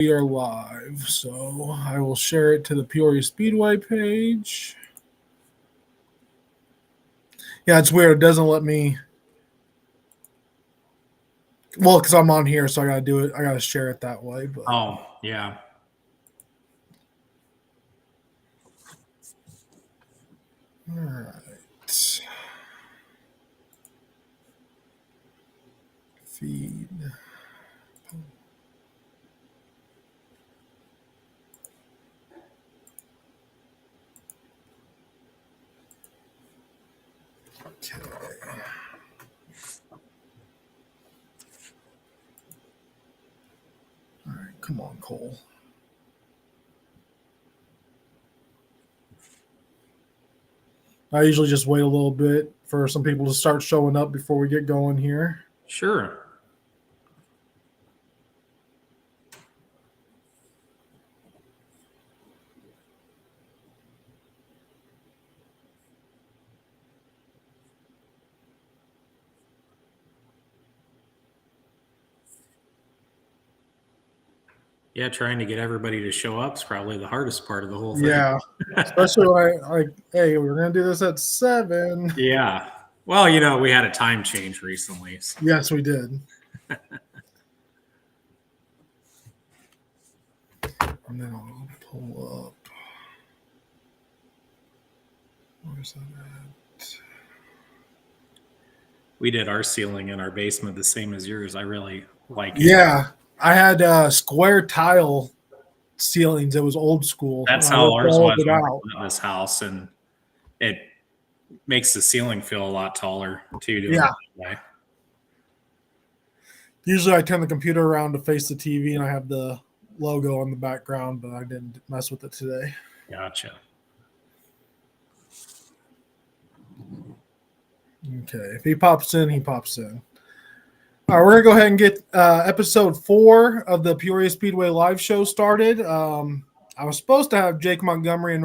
We are live, so I will share it to the Peoria Speedway page. Yeah, it's weird. It doesn't let me. Well, because I'm on here, so I gotta do it. I gotta share it that way. But Oh, yeah. all right. Feed. Okay. All right, come on, Cole. I usually just wait a little bit for some people to start showing up before we get going here. Sure. Yeah, trying to get everybody to show up is probably the hardest part of the whole thing. Yeah, especially when I hey, we're gonna do this at 7. Yeah. Well, we had a time change recently. So. Yes, we did. And then I'll pull up. Where's that at? We did our ceiling in our basement the same as yours. I really like it. Yeah, I had square tile ceilings. It was old school. That's I how ripped ours all of was it when out. we bought this house, and it makes the ceiling feel a lot taller too. Doing Yeah. it that way. Usually I turn the computer around to face the TV and I have the logo in the background, but I didn't mess with it today. Gotcha. Okay, if he pops in, he pops in. All right, we're gonna go ahead and get episode 4 of the Peoria Speedway live show started. I was supposed to have Jake Montgomery and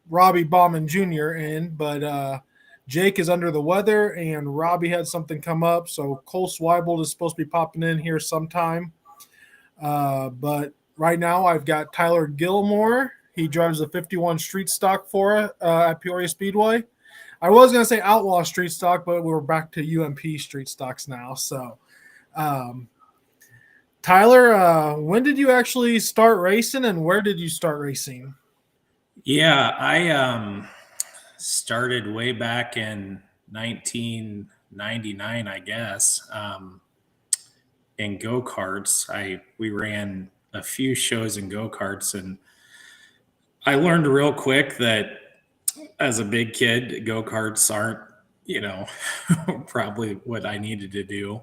Robbie Bauman Jr. in, but Jake is under the weather and Robbie had something come up, so Cole Sweibold is supposed to be popping in here sometime. But right now I've got Tyler Gilmore. He drives the 51 street stock for at Peoria Speedway. I was going to say Outlaw Street Stock, but we're back to UMP Street Stocks now. So, Tyler, when did you actually start racing and where did you start racing? Yeah, I started way back in 1999, I guess, in go-karts. We ran a few shows in go-karts, and I learned real quick that as a big kid, go-karts aren't, probably what I needed to do.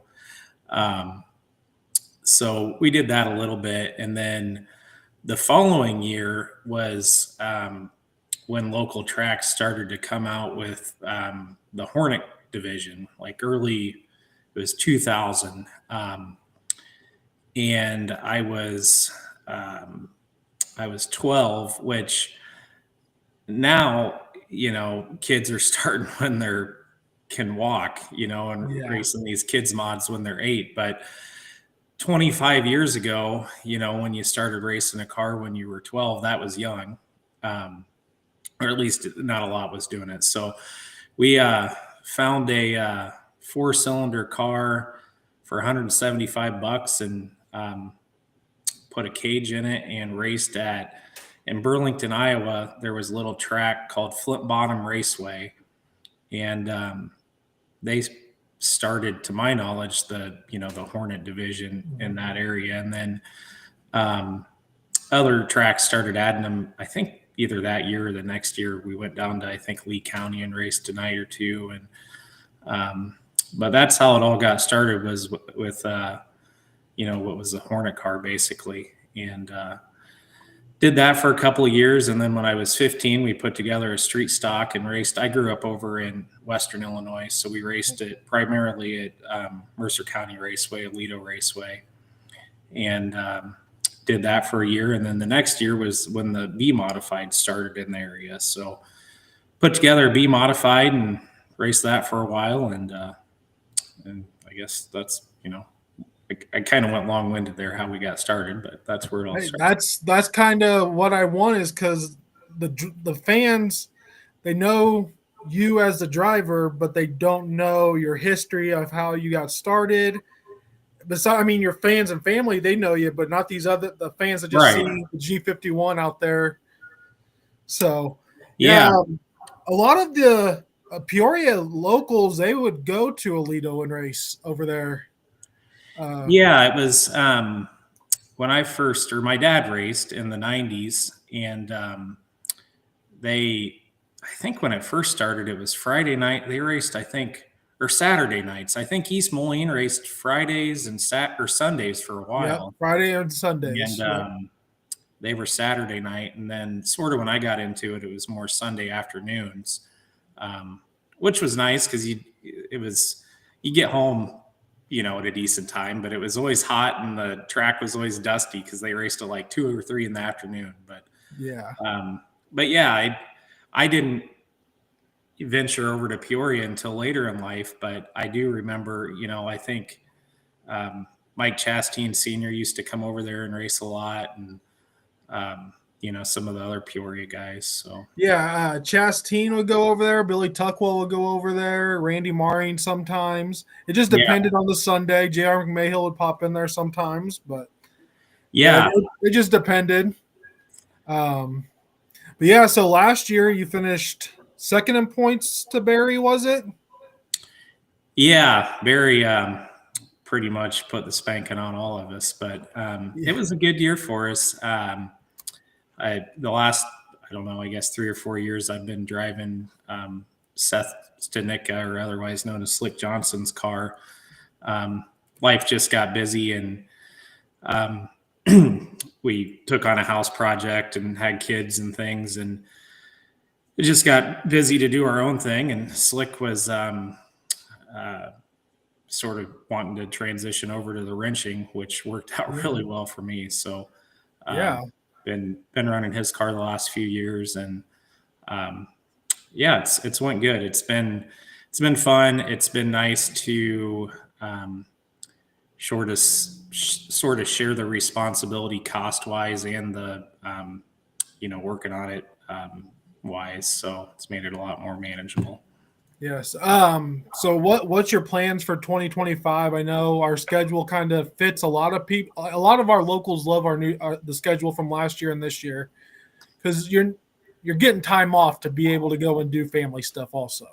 So we did that a little bit. And then the following year was when local tracks started to come out with the Hornet division, like early, it was 2000. And I was 12, which now, kids are starting when can walk, and racing these kids mods when they're 8. But 25 years ago, when you started racing a car when you were 12, that was young. Or at least not a lot was doing it. So we found a 4-cylinder car for $175 and put a cage in it and raced in Burlington, Iowa. There was a little track called Flint Bottom Raceway. And they started, to my knowledge, the Hornet division in that area. And then other tracks started adding them, I think either that year or the next year. We went down to, I think, Lee County and raced a night or two. And but that's how it all got started, was with what was the Hornet car, basically. And did that for a couple of years. And then when I was 15, we put together a street stock and raced. I grew up over in Western Illinois, so we raced it primarily at Mercer County Raceway, Aledo Raceway, and did that for a year. And then the next year was when the B Modified started in the area. So put together a B Modified and raced that for a while. And I guess that's, I kind of went long-winded there how we got started, but that's where it all Hey, started. that's kind of what I want, is because the fans, they know you as the driver, but they don't know your history of how you got started. Besides, I mean, your fans and family, they know you, but not the fans that just Right. see the G51 out there. So, yeah, Yeah. a lot of the Peoria locals, they would go to Alito and race over there. Yeah. It was when I first, or my dad raced in the 90s, and I think when it first started, it was Friday night. They raced, I think, or Saturday nights. I think East Moline raced Fridays and or Sundays for a Yep, while. Friday and And Sundays. Yep. they were Saturday night. And then, sort of, when I got into it, it was more Sunday afternoons, um, which was nice because you get home, at a decent time, but it was always hot and the track was always dusty because they raced at like 2 or 3 in the afternoon. Yeah. Um, but yeah, I didn't venture over to Peoria until later in life, but I do remember, I think um, Mike Chastain Sr. used to come over there and race a lot, and some of the other Peoria guys. So Yeah, Chastain would go over there. Billy Tuckwell would go over there. Randy Maring sometimes. It just yeah, depended on the Sunday. J.R. McMahill would pop in there sometimes, but yeah, yeah, it just depended. Um, but yeah, so last year you finished second in points to Barry, was it? yeah. Barry pretty much put the spanking on all of us, but it Yeah. was a good year for us. The last, I don't know, I guess 3 or 4 years, I've been driving Seth Stanika, or otherwise known as Slick Johnson's car. Life just got busy, and um, we took on a house project and had kids and things, and it just got busy to do our own thing. And Slick was uh, sort of wanting to transition over to the wrenching, which worked out really well for me. So, Yeah. been running his car the last few years, and yeah, it's went good. It's been fun. It's been nice to sort of share the responsibility cost wise, and the working on it wise. So it's made it a lot more manageable. Yes. So what's your plans for 2025? I know our schedule kind of fits a lot of people. A lot of our locals love the schedule from last year and this year, because you're getting time off to be able to go and do family stuff also.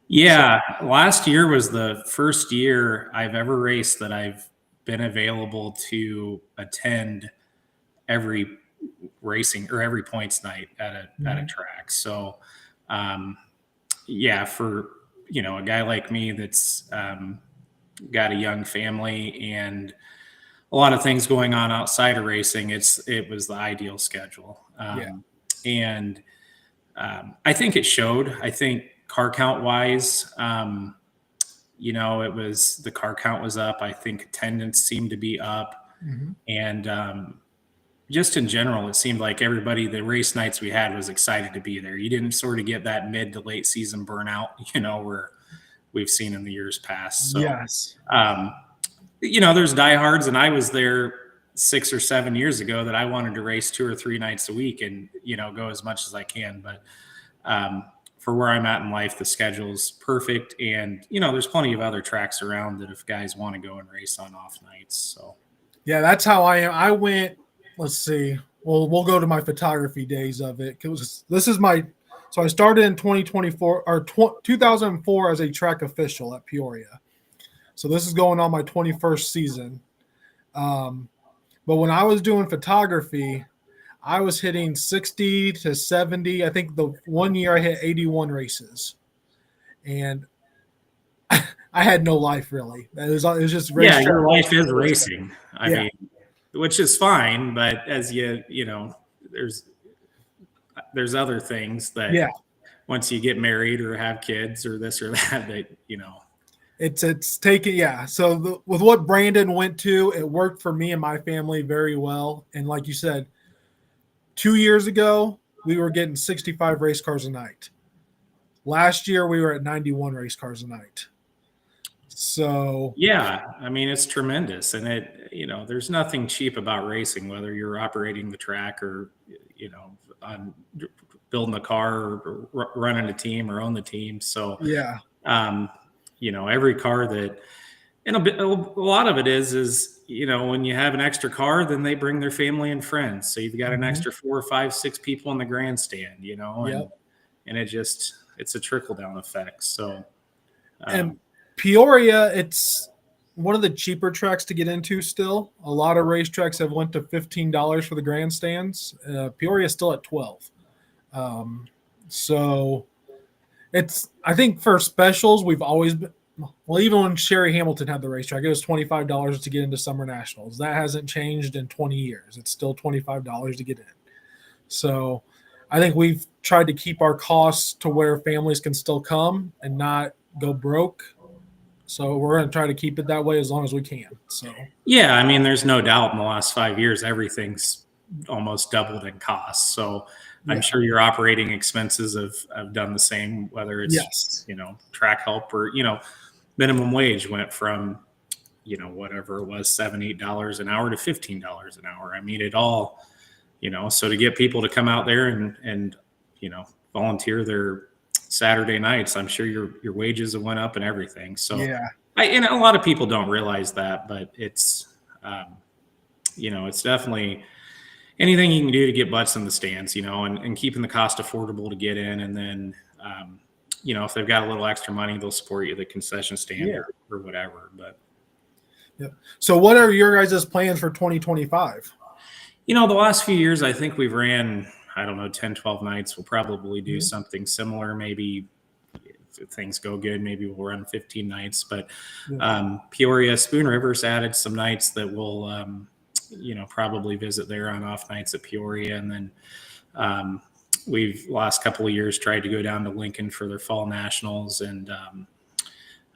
Yeah, last year was the first year I've ever raced that I've been available to attend every racing or every points night at a track. So, yeah, for a guy like me that's got a young family and a lot of things going on outside of racing, it was the ideal schedule. Yeah. And I think it showed. I think car count wise, the car count was up. I think attendance seemed to be up, and just in general, it seemed like everybody, the race nights we had, was excited to be there. You didn't sort of get that mid to late season burnout, where we've seen in the years past. So, Yes. there's diehards, and I was there 6 or 7 years ago that I wanted to race 2 or 3 nights a week and, go as much as I can. But for where I'm at in life, the schedule's perfect. And, there's plenty of other tracks around that if guys want to go and race on off nights. So, yeah, that's how I am. I went, let's see. Well, we'll go to my photography days of it. So I started in 2024 or 2004 as a track official at Peoria. So this is going on my 21st season. But when I was doing photography, I was hitting 60 to 70. I think the one year I hit 81 races. And I had no life really. It was just race. yeah, your life is racing. I Yeah. mean, which is fine. But as there's other things that Yeah. once you get married or have kids or this or that, It's taken, yeah. So with what Brandon went to, it worked for me and my family very well. And like you said, 2 years ago, we were getting 65 race cars a night. Last year, we were at 91 race cars a night. So yeah, I mean, it's tremendous. And there's nothing cheap about racing, whether you're operating the track or, on building a car or running a team or own the team. So, yeah, every car that, and a lot of it is, when you have an extra car, then they bring their family and friends. So you've got an extra 4 or 5, 6 people in the grandstand, yep. and it's a trickle down effect. So, And Peoria, it's one of the cheaper tracks to get into still. A lot of racetracks have went to $15 for the grandstands. Peoria is still at 12. So I think for specials, we've always been, well, even when Sherry Hamilton had the racetrack, it was $25 to get into Summer Nationals. That hasn't changed in 20 years. It's still $25 to get in. So I think we've tried to keep our costs to where families can still come and not go broke. So we're going to try to keep it that way as long as we can. So yeah, I mean, there's no doubt in the last 5 years, everything's almost doubled in cost. So I'm sure your operating expenses have done the same, whether it's, track help or, minimum wage went from, whatever it was, $7, $8 an hour to $15 an hour. I mean, it all, so to get people to come out there and volunteer their Saturday nights, I'm sure your wages have went up and everything. So and a lot of people don't realize that, but it's, it's definitely anything you can do to get butts in the stands, and keeping the cost affordable to get in. And then, if they've got a little extra money, they'll support you at the concession stand or whatever. But so what are your guys' plans for 2025? The last few years, I think we've ran, 10, 12 nights. We'll probably do something similar. Maybe if things go good, maybe we'll run 15 nights. But Peoria, Spoon River's added some nights that we'll, probably visit there on off nights at Peoria. And then we've last couple of years tried to go down to Lincoln for their fall nationals. And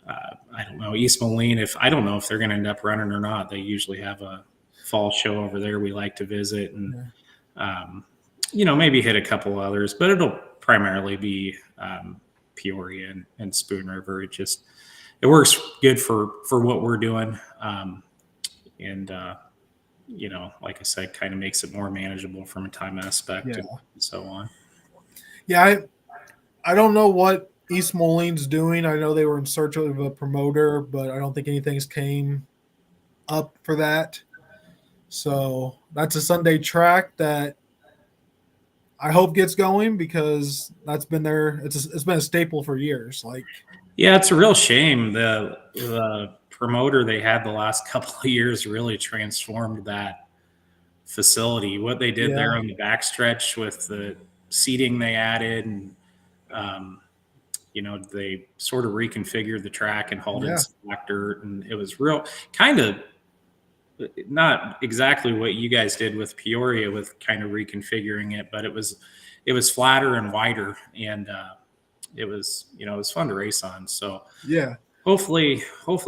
I don't know, East Moline, I don't know if they're going to end up running or not. They usually have a fall show over there we like to visit and, maybe hit a couple others, but it'll primarily be Peoria and Spoon River. It works good for what we're doing. Like I said, kind of makes it more manageable from a time aspect and so on. Yeah. I don't know what East Moline's doing. I know they were in search of a promoter, but I don't think anything's came up for that. So that's a Sunday track that I hope gets going because that's been there. It's been a staple for years. It's a real shame. The promoter they had the last couple of years really transformed that facility. What they did there on the backstretch with the seating they added and, they sort of reconfigured the track and hauled in some black dirt, and it was real kind of not exactly what you guys did with Peoria with kind of reconfiguring it, but it was flatter and wider, and it was fun to race on. So hopefully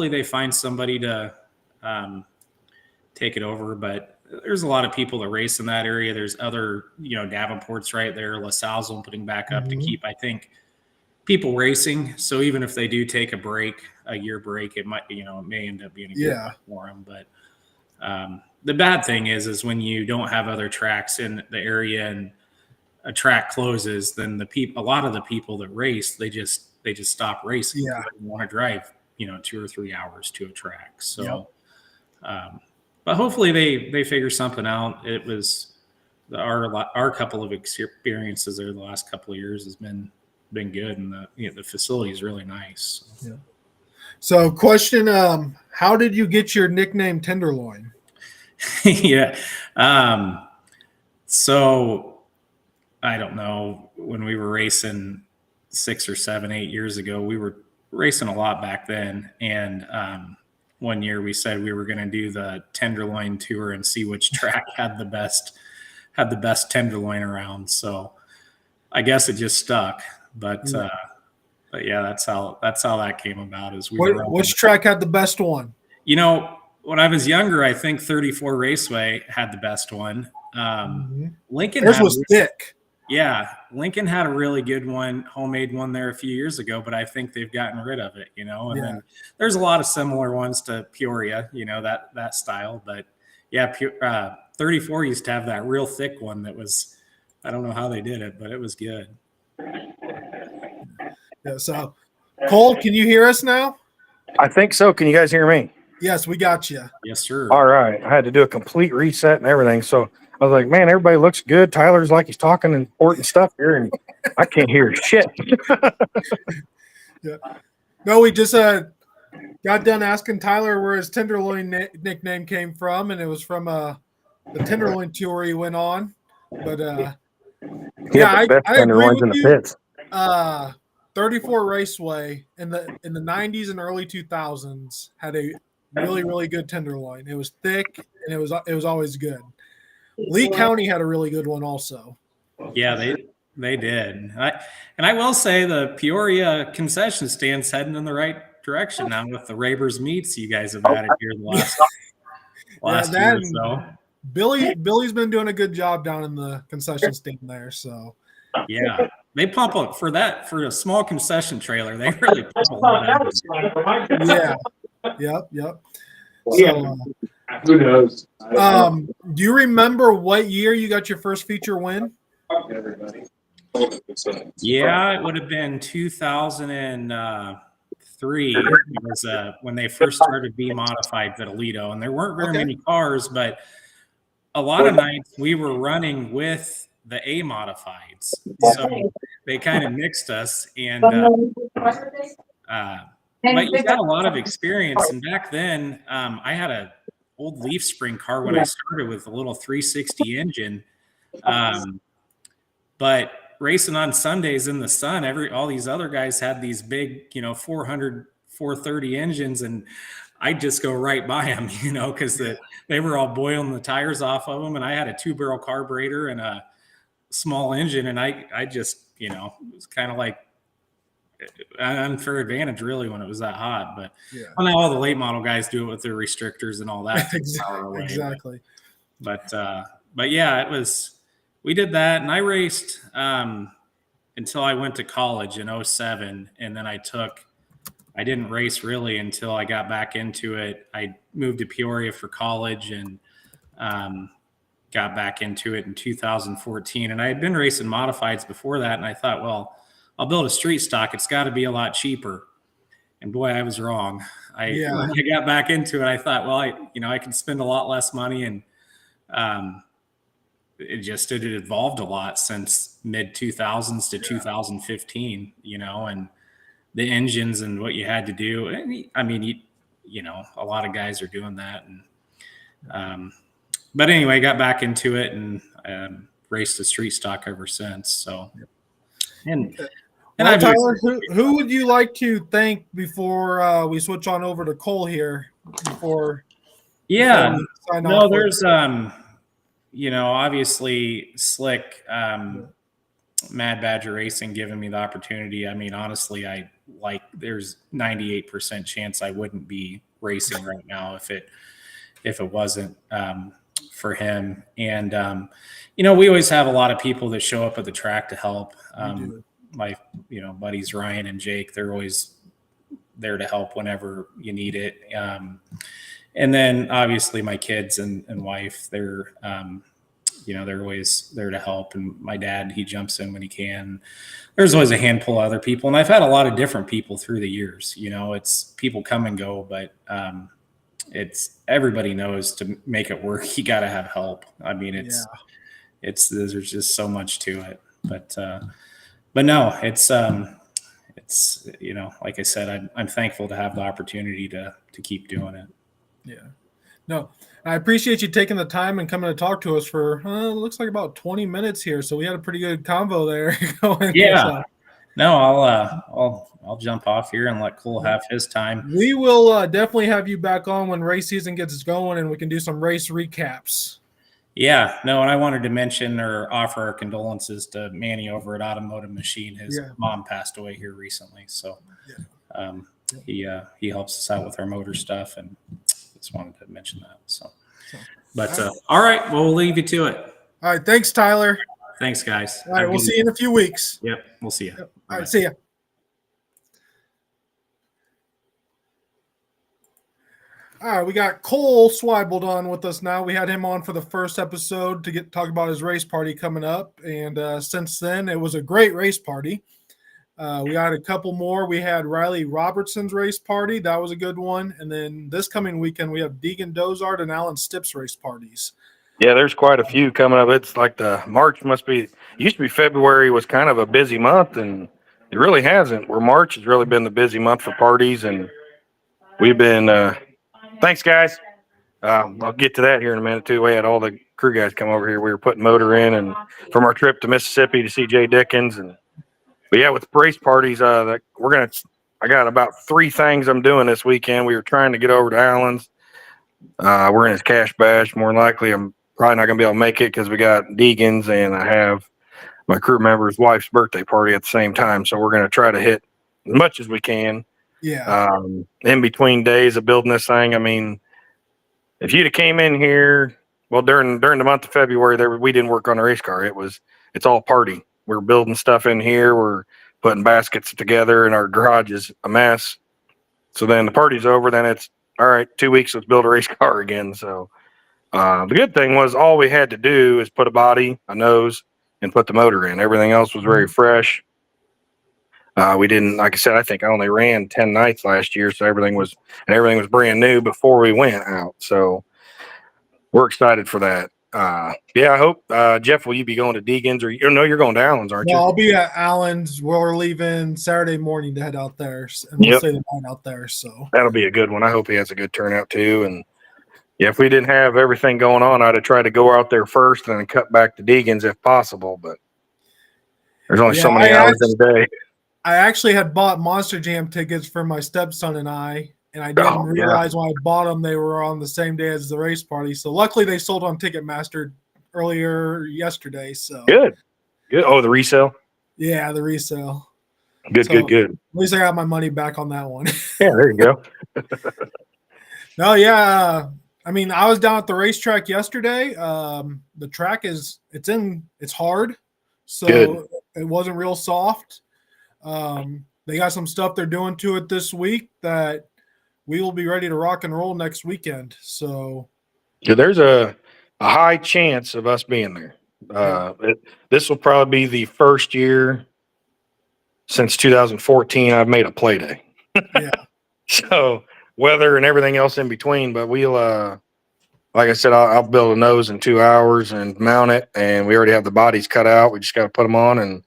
they find somebody to take it over. But there's a lot of people that race in that area. There's other Davenport's right there, LaSalle's putting back up to keep, I think, people racing. So even if they do take a year break, it might it may end up being a good one for them. But the bad thing is when you don't have other tracks in the area and a track closes, then a lot of the people that race, they just stop racing. They don't want to drive 2 or 3 hours to a track. So but hopefully they figure something out. It was our couple of experiences there the last couple of years has been good, and the facility is really nice. So question, how did you get your nickname Tenderloin? So I don't know, when we were racing 6 or 7, 8 years ago, we were racing a lot back then. And one year we said we were going to do the Tenderloin tour and see which track had the best Tenderloin around. So I guess it just stuck, but yeah, that's how that came about. Which track had the best one? When I was younger, I think 34 Raceway had the best one. Lincoln was thick. Yeah, Lincoln had a really good one, homemade one there a few years ago, but I think they've gotten rid of it, And then there's a lot of similar ones to Peoria, that style. But yeah, 34 used to have that real thick one that was, I don't know how they did it, but it was good. Yeah. So, Cole, can you hear us now? I think so. Can you guys hear me? Yes, we got you. Yes, sir. All right. I had to do a complete reset and everything. So I was like, man, everybody looks good. Tyler's like he's talking important stuff here, and I can't hear shit. Yeah. No, we just got done asking Tyler where his Tenderloin nickname came from, and it was from the Tenderloin tour he went on. But Yeah, the best I agree tenderloins with in the you. pits. 34 Raceway in the 90s and early 2000s had a really, really good tenderloin. It was thick and it was always good. Lee County had a really good one also. Yeah, they did. I will say the Peoria concession stand's heading in the right direction now with the Rabers meats you guys have added here the last year or so. Billy's been doing a good job down in the concession stand there. So yeah, they pump up for a small concession trailer. They really pump a lot out. Yeah. Yep. So Who knows? Do you remember what year you got your first feature win? Yeah, it would have been 2003. It was when they first started B modified Vitalito, and there weren't very many cars, but a lot of nights we were running with the A modifieds, so they kind of mixed us. And but you got a lot of experience, and back then I had a old Leaf Spring car when I started with a little 360 engine. But racing on Sundays in the sun, all these other guys had these big, 400, 430 engines, and I'd just go right by them, because they were all boiling the tires off of them, and I had a 2-barrel carburetor and a small engine, and I just, it was kind of like an unfair advantage really when it was that hot. But well, now all the late model guys do it with their restrictors and all that. Exactly. But yeah, we did that, and I raced until I went to college in 07, and then I didn't race really until I got back into it. I moved to Peoria for college and got back into it in 2014. And I had been racing modifieds before that, and I thought, well, I'll build a street stock. It's got to be a lot cheaper. And boy, I was wrong. When I got back into it, I thought, well, I can spend a lot less money, and it evolved a lot since mid 2000s to 2015, and the engines and what you had to do. And I mean, a lot of guys are doing that. And, but anyway, got back into it and raced the street stock ever since. So, Tyler, who would you like to thank before we switch on over to Cole here? There's obviously Slick, Mad Badger Racing giving me the opportunity. I mean, honestly, there's 98% chance I wouldn't be racing right now if it wasn't for him. And we always have a lot of people that show up at the track to help. My buddies Ryan and Jake, they're always there to help whenever you need it. And then obviously my kids and wife, they're always there to help. And my dad, he jumps in when he can. There's always a handful of other people. And I've had a lot of different people through the years. It's people come and go, but it's everybody knows to make it work, you got to have help. I mean, there's just so much to it. But no, it's like I said, I'm thankful to have the opportunity to keep doing it. Yeah. No, I appreciate you taking the time and coming to talk to us for looks like about 20 minutes here. So we had a pretty good convo there going. Yeah. No, I'll jump off here and let Cole have his time. We will definitely have you back on when race season gets going, and we can do some race recaps. Yeah, no, and I wanted to mention or offer our condolences to Manny over at Automotive Machine. His mom passed away here recently, so he helps us out with our motor stuff, and just wanted to mention that. So, but all right, well, we'll leave you to it. All right, thanks, Tyler. Thanks, guys. All right, we'll see you in a few weeks. Yep, we'll see you. Yep. All right, see ya. All right, we got Cole Swibald on with us now. We had him on for the first episode to talk about his race party coming up, and since then it was a great race party. We had a couple more. We had Riley Robertson's race party. That was a good one. And then this coming weekend, we have Deegan Dozard and Alan Stipp's race parties. Yeah, there's quite a few coming up. It's like the March used to be February was kind of a busy month, and it really hasn't. Where March has really been the busy month for parties, and we've been, thanks guys. I'll get to that here in a minute too. We had all the crew guys come over here. We were putting motor in and from our trip to Mississippi to see Jay Dickens. But yeah, with race parties, I got about 3 things I'm doing this weekend. We were trying to get over to Allen's. We're in his cash bash. More than likely, I'm probably not going to be able to make it because we got Deegan's and I have my crew member's wife's birthday party at the same time. So we're going to try to hit as much as we can. Yeah. In between days of building this thing, I mean, if you'd have came in here, well, during the month of February, we didn't work on the race car. It's all party. We're building stuff in here. We're putting baskets together, and our garage is a mess. So then the party's over. Then it's all right. 2 weeks, let's build a race car again. So the good thing was all we had to do is put a body, a nose, and put the motor in. Everything else was very fresh. We didn't, like I said, I think I only ran 10 nights last year, so everything was brand new before we went out. So we're excited for that. Yeah, I hope Jeff, will you be going to Deegan's or you're going to Allen's, aren't you? No, I'll be at Allen's. We're leaving Saturday morning to head out there, and we'll stay the night out there. So that'll be a good one. I hope he has a good turnout too. And yeah, if we didn't have everything going on, I'd have tried to go out there first and then cut back to Deegan's if possible. But there's only so many hours in a day. I actually had bought Monster Jam tickets for my stepson and I didn't realize when I bought them they were on the same day as the race party. So luckily they sold on Ticketmaster earlier yesterday. So good. Oh, the resale. Yeah, the resale. Good. At least I got my money back on that one. Yeah, there you go. No, yeah. I mean, I was down at the racetrack yesterday. The track it's hard, so good. It wasn't real soft. They got some stuff they're doing to it this week that we will be ready to rock and roll next weekend. So yeah, there's a high chance of us being there. This will probably be the first year since 2014 I've made a play day. Yeah. So weather and everything else in between, but we'll like I said, I'll build a nose in 2 hours and mount it, and we already have the bodies cut out. We just got to put them on, and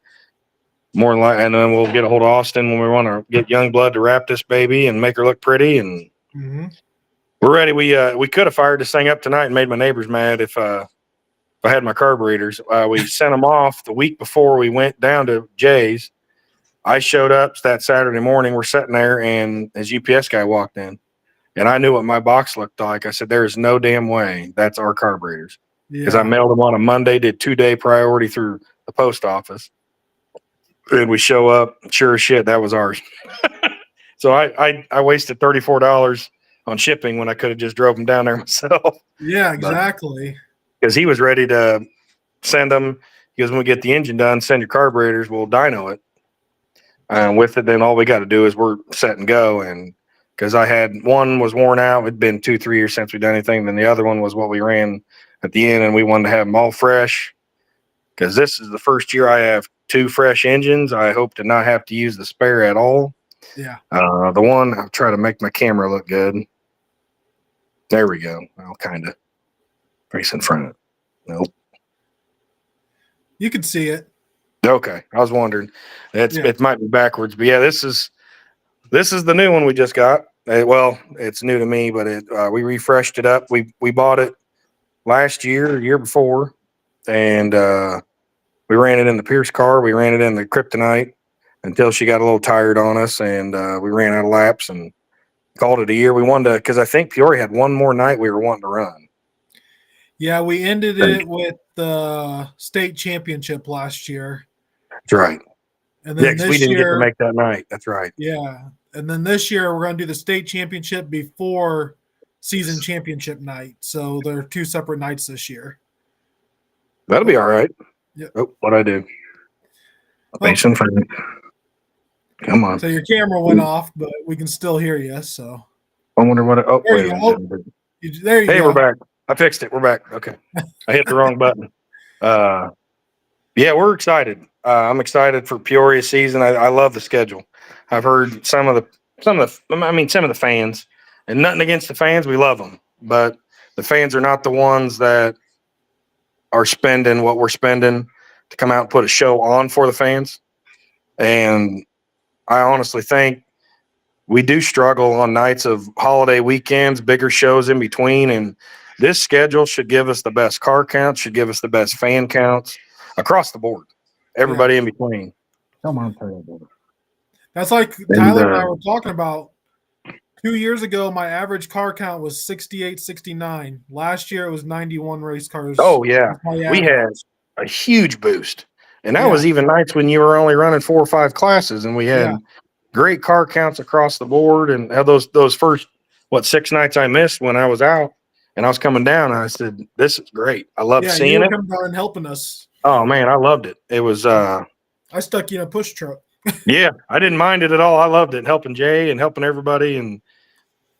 more than likely, and then we'll get a hold of Austin when we want to get young blood to wrap this baby and make her look pretty, and we're ready. We could have fired this thing up tonight and made my neighbors mad if I had my carburetors. We sent them off the week before we went down to Jay's. I showed up that Saturday morning. We're sitting there, and his UPS guy walked in, and I knew what my box looked like. I said, "There is no damn way that's our carburetors," because I mailed them on a Monday, did 2-day priority through the post office. And we show up, sure as shit, that was ours. So I wasted $34 on shipping when I could have just drove them down there myself. Yeah, exactly. Because he was ready to send them. Because when we get the engine done, send your carburetors, we'll dyno it. With it, then all we got to do is we're set and go. And because I had one was worn out, it'd been 2-3 years since we'd done anything. Then the other one was what we ran at the end, and we wanted to have them all fresh. Because this is the first year I have 2 fresh engines. I hope to not have to use the spare at all. Yeah. The one, I'll try to make my camera look good. There we go. I'll kind of race in front of it. Nope. You can see it. Okay. I was wondering. It might be backwards, but yeah, this is the new one we just got. It's new to me, but we refreshed it up. We bought it last year before, and we ran it in the Pierce car. We ran it in the Kryptonite until she got a little tired on us, and we ran out of laps and called it a year. We wanted to, because I think Peoria had one more night we were wanting to run. Yeah, we ended it with the state championship last year. That's right. And then we didn't get to make that night. That's right. Yeah. And then this year we're going to do the state championship before season championship night. So there are 2 separate nights this year. That'll be all right. Yep. Oh, what'd I do? Oh. Facing front. Come on. So your camera went off, but we can still hear you. So I wonder what. Oh, there wait you a go. minute. There you Hey, go. we're back. I fixed it. We're back. Okay. I hit the wrong button. Yeah, we're excited. I'm excited for Peoria season. I love the schedule. I've heard some of the fans, and nothing against the fans. We love them, but the fans are not the ones that are spending what we're spending to come out and put a show on for the fans. And I honestly think we do struggle on nights of holiday weekends, bigger shows in between. And this schedule should give us the best car counts, should give us the best fan counts across the board. Everybody in between. Come on, That's like Tyler and I were talking about. 2 years ago, my average car count was 68, 69. Last year, it was 91 race cars. Oh, yeah. We had a huge boost. And that was even nights when you were only running 4 or 5 classes, and we had great car counts across the board. And those first, 6 nights I missed when I was out and I was coming down, I said, this is great. I love seeing it. Coming down and helping us. Oh, man, I loved it. It was I stuck you in a push truck. Yeah, I didn't mind it at all. I loved it, helping Jay and helping everybody. And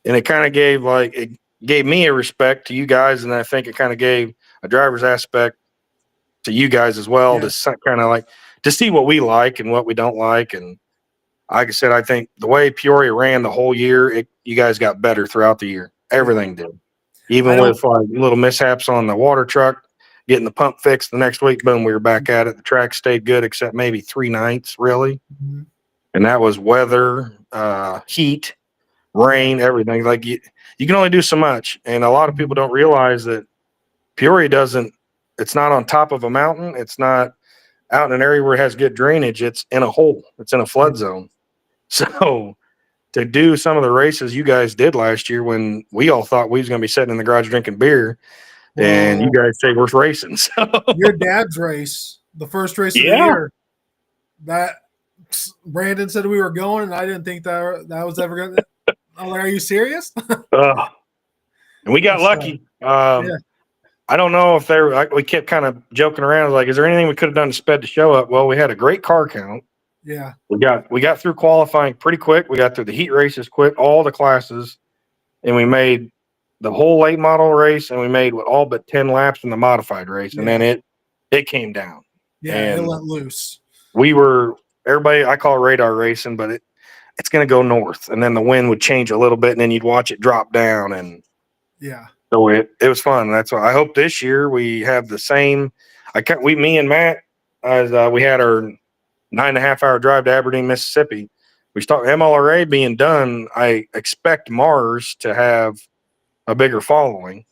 it kind of gave me a respect to you guys. And I think it kind of gave a driver's aspect to you guys as well, to kind of like to see what we like and what we don't like. And like I said, I think the way Peoria ran the whole year, you guys got better throughout the year. Everything did, even with like little mishaps on the water truck, getting the pump fixed the next week. Boom, we were back at it. The track stayed good, except maybe 3 nights really, and that was weather, heat, rain, everything. Like you can only do so much, and a lot of people don't realize that Peoria doesn't. It's not on top of a mountain. It's not out in an area where it has good drainage. It's in a hole. It's in a flood zone. So to do some of the races you guys did last year when we all thought we was going to be sitting in the garage drinking beer, and you guys say we're racing. So. Your dad's race, the first race of the year, that Brandon said we were going, and I didn't think that was ever going to. I'm like, are you serious? And we got lucky. I don't know if we kept kind of joking around. Like, is there anything we could have done to sped the show up? Well, we had a great car count. Yeah. We got through qualifying pretty quick. We got through the heat races quick, all the classes, and we made the whole late model race, and we made all but 10 laps in the modified race. And then it came down. Yeah, and it let loose. Everybody, I call it radar racing, but it's going to go north, and then the wind would change a little bit, and then you'd watch it drop down. And so it was fun. That's why I hope this year we have the same. Me and Matt, as we had our 9.5-hour drive to Aberdeen, Mississippi. We start MLRA being done. I expect Mars to have a bigger following.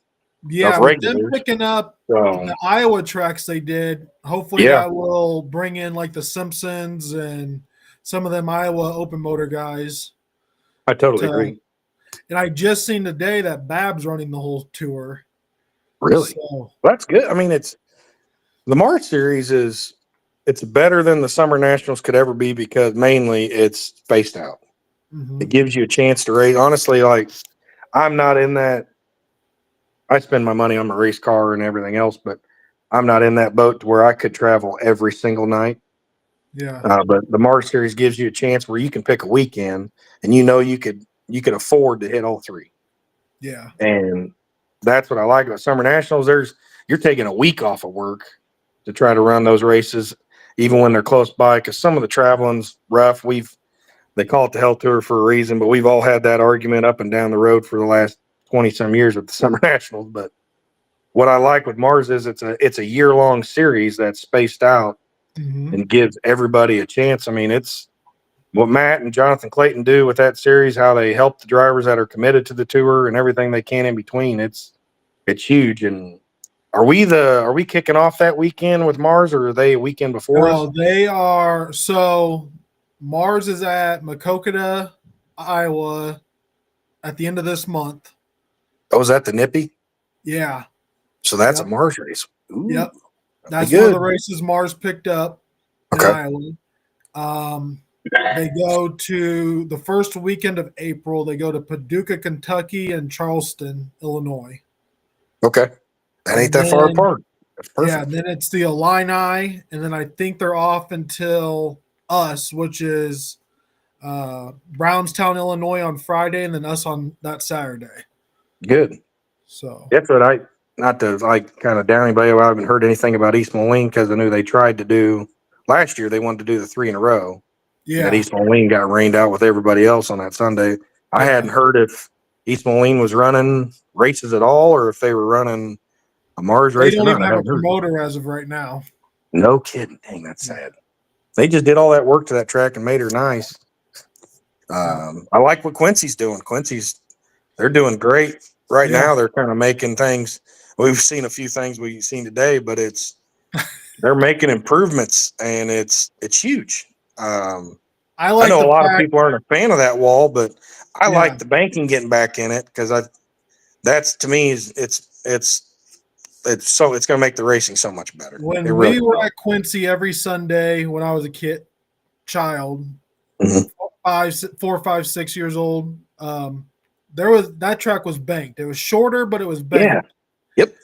Yeah, with them picking up the Iowa tracks they did. Hopefully that will bring in like the Simpsons and some of them Iowa open motor guys. I totally agree. And I just seen today that Bab's running the whole tour. Really? So, that's good. I mean, the March series it's better than the Summer Nationals could ever be because mainly it's spaced out. It gives you a chance to race. Honestly, like I'm not in that. I spend my money on my race car and everything else, but I'm not in that boat to where I could travel every single night. Yeah. But the March series gives you a chance where you can pick a weekend and you could afford to hit all 3. Yeah. And that's what I like about Summer Nationals. You're taking a week off of work to try to run those races, even when they're close by, because some of the traveling's rough. They call it the Hell Tour for a reason, but we've all had that argument up and down the road for the last 20-some years with the Summer Nationals. But what I like with Mars is it's a year-long series that's spaced out and gives everybody a chance. I mean, it's what Matt and Jonathan Clayton do with that series, how they help the drivers that are committed to the tour and everything they can in between. It's huge. And are we kicking off that weekend with Mars, or are they a weekend before us? They are. So Mars is at Makokata, Iowa at the end of this month. Oh, is that the Nippy? Yeah. So that's a Mars race. Ooh, yep. That's one of the races Mars picked up in Iowa. They go to the first weekend of April. They go to Paducah, Kentucky, and Charleston, Illinois. Okay. That ain't that far apart. That's perfect. Yeah, and then it's the Illini, and then I think they're off until us, which is Brownstown, Illinois on Friday, and then us on that Saturday. Good. So That's what not to like kind of down anybody. I haven't heard anything about East Moline because I knew they tried to do last year. They wanted to do the 3 in a row. yeah, That East Moline got rained out with everybody else on that Sunday. I hadn't heard if East Moline was running races at all or if they were running a Mars they race or don't not. even I have a haven't heard. promoter as of right now. No kidding. Dang, that's sad. They just did all that work to that track and made her nice. I like what Quincy's doing. They're doing great right now. They're kind of making things. We've seen a few things we've seen today, but they're making improvements and it's huge. I know a lot of people aren't a fan of that wall, but I like the banking getting back in it because that's to me it's going to make the racing so much better. When we were at Quincy every Sunday when I was a child, 4, 5, 6 years old, that track was banked. It was shorter, but it was banked. Yeah. Yep.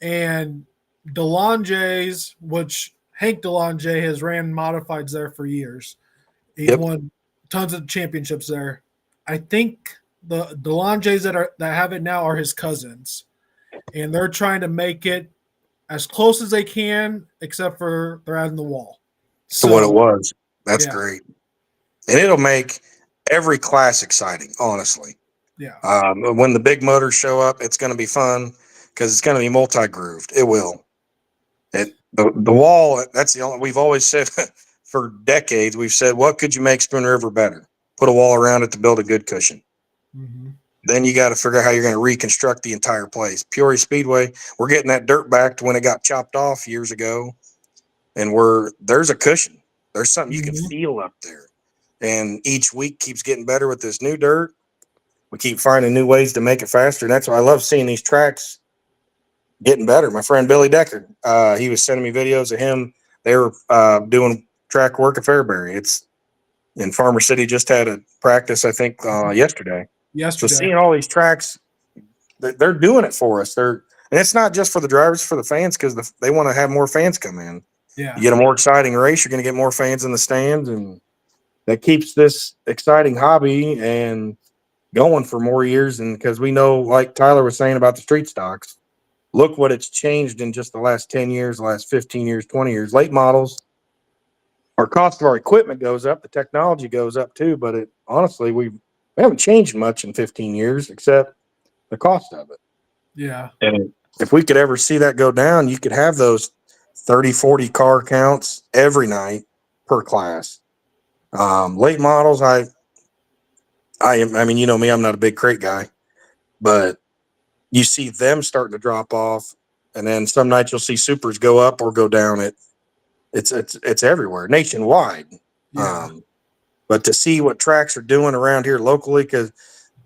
And DeLonge's, which Hank DeLonge has ran modifieds there for years. He won tons of championships there. I think the DeLonge's that have it now are his cousins, and they're trying to make it as close as they can, except for they're adding the wall. So what it was. That's great. And it'll make every class exciting, honestly. Yeah. When the big motors show up, it's going to be fun because it's going to be multi-grooved. It will. The wall, that's the only, we've always said for decades, we've said, what could you make Spoon River better? Put a wall around it to build a good cushion. Mm-hmm. Then you got to figure out how you're going to reconstruct the entire place. Peoria Speedway, we're getting that dirt back to when it got chopped off years ago. And there's a cushion. There's something you can feel up there. And each week keeps getting better with this new dirt. We keep finding new ways to make it faster. And that's why I love seeing these tracks getting better. My friend Billy Decker, he was sending me videos of him. They were doing track work at Fairbury. It's in Farmer City, just had a practice, I think, yesterday. So seeing all these tracks, they're doing it for us. And it's not just for the drivers, for the fans, because they want to have more fans come in. Yeah. You get a more exciting race, you're going to get more fans in the stands, and that keeps this exciting hobby and going for more years. And because we know, like Tyler was saying about the street stocks, look what it's changed in just the last 10 years, the last 15 years, 20 years. Late models, our cost of our equipment goes up, the technology goes up too, but honestly, we haven't changed much in 15 years except the cost of it. Yeah. And if we could ever see that go down, you could have those 30, 40 car counts every night per class. Late models, I mean, you know me, I'm not a big crate guy, but you see them starting to drop off, and then some nights you'll see supers go up or go down. It's everywhere, nationwide. Yeah. But to see what tracks are doing around here locally, because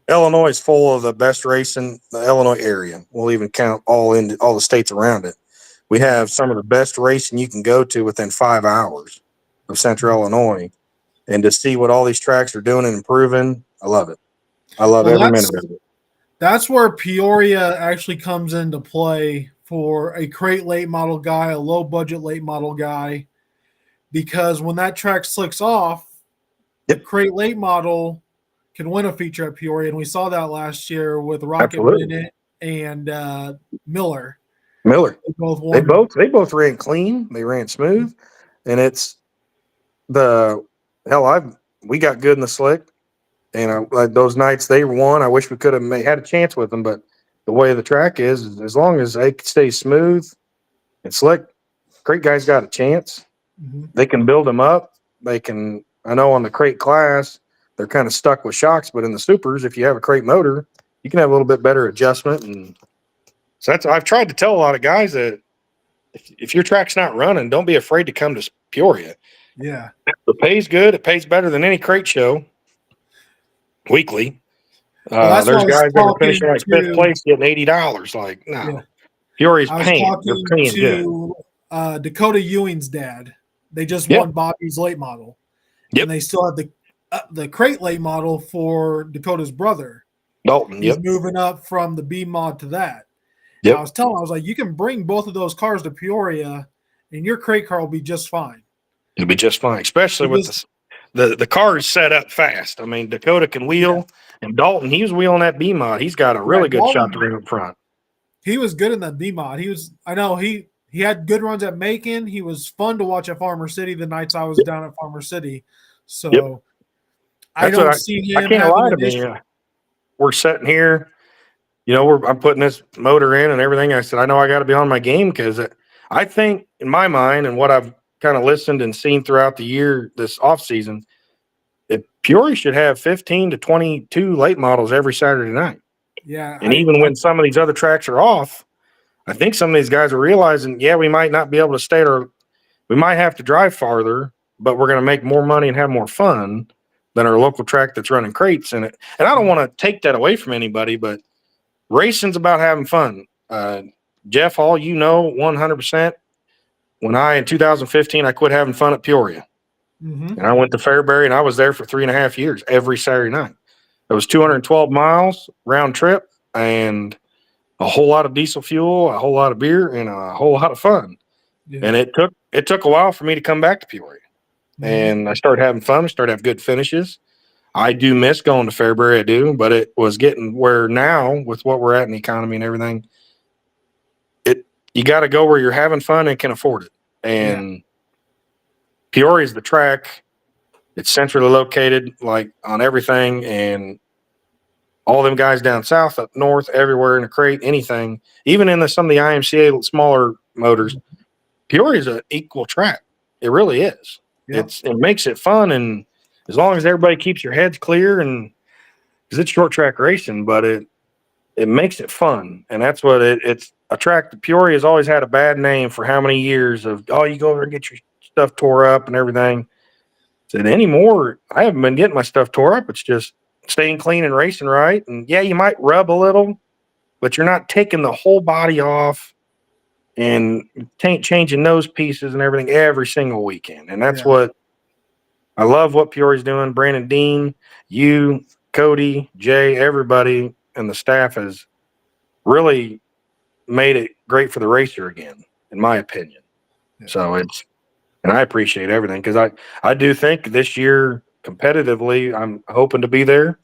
Illinois is full of the best racing, the Illinois area. We'll even count all the states around it. We have some of the best racing you can go to within 5 hours of Central Illinois. And to see what all these tracks are doing and improving, I love it. I love every minute of it. That's where Peoria actually comes into play for a crate late model guy, a low budget late model guy, because when that track slicks off, the crate late model can win a feature at Peoria, and we saw that last year with Rocket Minute and Miller. They both ran clean. They ran smooth, and it's we got good in the slick, and those nights they won. I wish we could have had a chance with them, but the way the track is, as long as they stay smooth and slick, crate guys got a chance. Mm-hmm. They can build them up. They can. I know on the crate class they're kind of stuck with shocks, but in the supers, if you have a crate motor, you can have a little bit better adjustment. And so I've tried to tell a lot of guys that if your track's not running, don't be afraid to come to Peoria. Yeah. It pays good. It pays better than any crate show weekly. Well, there's guys that are finishing like fifth place getting $80. Like, no. Yeah. Peoria's paying. They're paying good. Dakota Ewing's dad. They just won Bobby's late model. Yep. And they still have the crate late model for Dakota's brother. Dalton, He's moving up from the B mod to that. And I was telling him, I was like, you can bring both of those cars to Peoria, and your crate car will be just fine. It'll be just fine, especially with the cars set up fast. I mean, Dakota can wheel, and Dalton, he was wheeling that B mod. He's got a really good shot to ring up front. He was good in that B mod. I know he had good runs at Macon. He was fun to watch at Farmer City the nights I was down at Farmer City. So I don't see him. I can't lie to me. We're sitting here, I'm putting this motor in and everything. I said, I know I got to be on my game because I think in my mind and what I've kind of listened and seen throughout the year, this off season, that Peoria should have 15 to 22 late models every Saturday night. Yeah. And even when some of these other tracks are off, I think some of these guys are realizing, we might not be able to stay or we might have to drive farther, but we're going to make more money and have more fun than our local track that's running crates in it. And I don't want to take that away from anybody, but racing's about having fun. Jeff Hall, 100%. When in 2015, I quit having fun at Peoria. And I went to Fairbury, and I was there for 3.5 years every Saturday night. It was 212 miles round trip and a whole lot of diesel fuel, a whole lot of beer, and a whole lot of fun. Yeah. And it took a while for me to come back to Peoria. And I started having fun. I started having good finishes. I do miss going to Fairbury, I do, but it was getting where now with what we're at in the economy and everything, you got to go where you're having fun and can afford it. And Peoria is the track. It's centrally located, like on everything, and all them guys down south, up north, everywhere in a crate, anything, even in some of the IMCA smaller motors, Peoria is an equal track. It really is. Yep. It makes it fun, and as long as everybody keeps your heads clear, and because it's short track racing, but it makes it fun, and that's what it's a track that Peoria has always had a bad name for how many years of, you go over and get your stuff tore up and everything. Said anymore, I haven't been getting my stuff tore up. It's just staying clean and racing right. And you might rub a little, but you're not taking the whole body off and changing nose pieces and everything every single weekend. And that's what I love what Peoria's doing. Brandon Dean, you, Cody, Jay, everybody, and the staff has really made it great for the racer again, in my opinion. So and I appreciate everything because I do think this year competitively, I'm hoping to be there.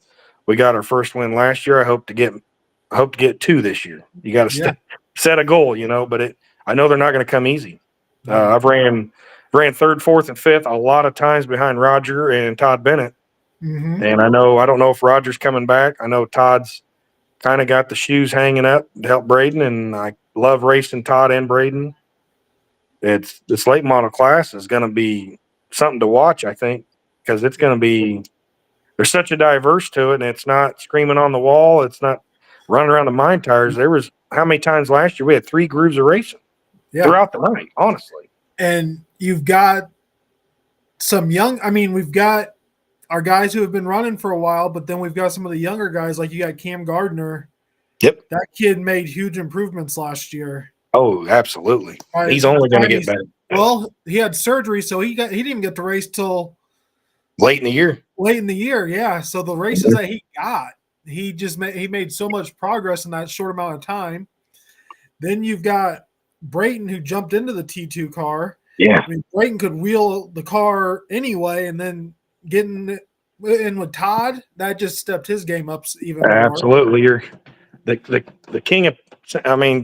We got our first win last year. I hope to get 2 this year. You got to set a goal, but I know they're not going to come easy. I've ran 3rd, 4th, and 5th a lot of times behind Roger and Todd Bennett. And I don't know if Roger's coming back. I know Todd's kind of got the shoes hanging up to help Braden, and I love racing Todd and Braden. This late model class is going to be something to watch, I think, because it's going to be there's such a diverse to it, and it's not screaming on the wall. It's not running around the mine tires. There was how many times last year we had 3 grooves of racing throughout the night, honestly. And you've got some we've got our guys who have been running for a while, but then we've got some of the younger guys, like you got Cam Gardner. Yep. That kid made huge improvements last year. Oh, absolutely. He's only going to get better. Well, he had surgery, so he didn't even get to race till late in the year. Yeah. So the races that he got, he made so much progress in that short amount of time. Then you've got Brayton, who jumped into the T2 car. Yeah. I mean, Brayton could wheel the car anyway, and then getting in with Todd, that just stepped his game up even more. Absolutely. You're the king of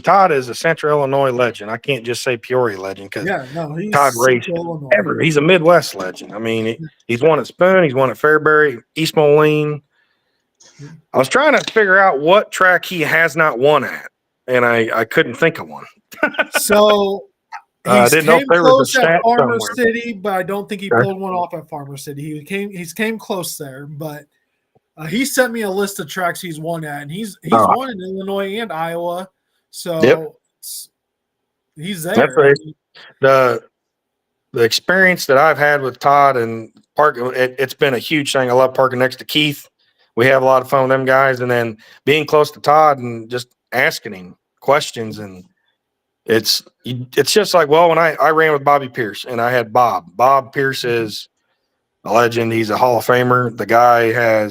Todd is a Central Illinois legend. I can't just say Peoria legend because he's Todd raced ever. He's a Midwest legend. He's won at Spoon, he's won at Fairbury, East Moline. I was trying to figure out what track he has not won at, and I couldn't think of one. So I didn't know if there was a stat at Farmer somewhere. City, but I don't think he pulled one off at Farmer City. He came close there, but he sent me a list of tracks he's won at, and he's won in Illinois and Iowa. So he's there. The experience that I've had with Todd and parking, it's been a huge thing. I love parking next to Keith. We have a lot of fun with them guys, and then being close to Todd and just asking him questions, and it's just like, when I ran with Bobby Pierce and I had Bob. Bob Pierce is a legend. He's a Hall of Famer. The guy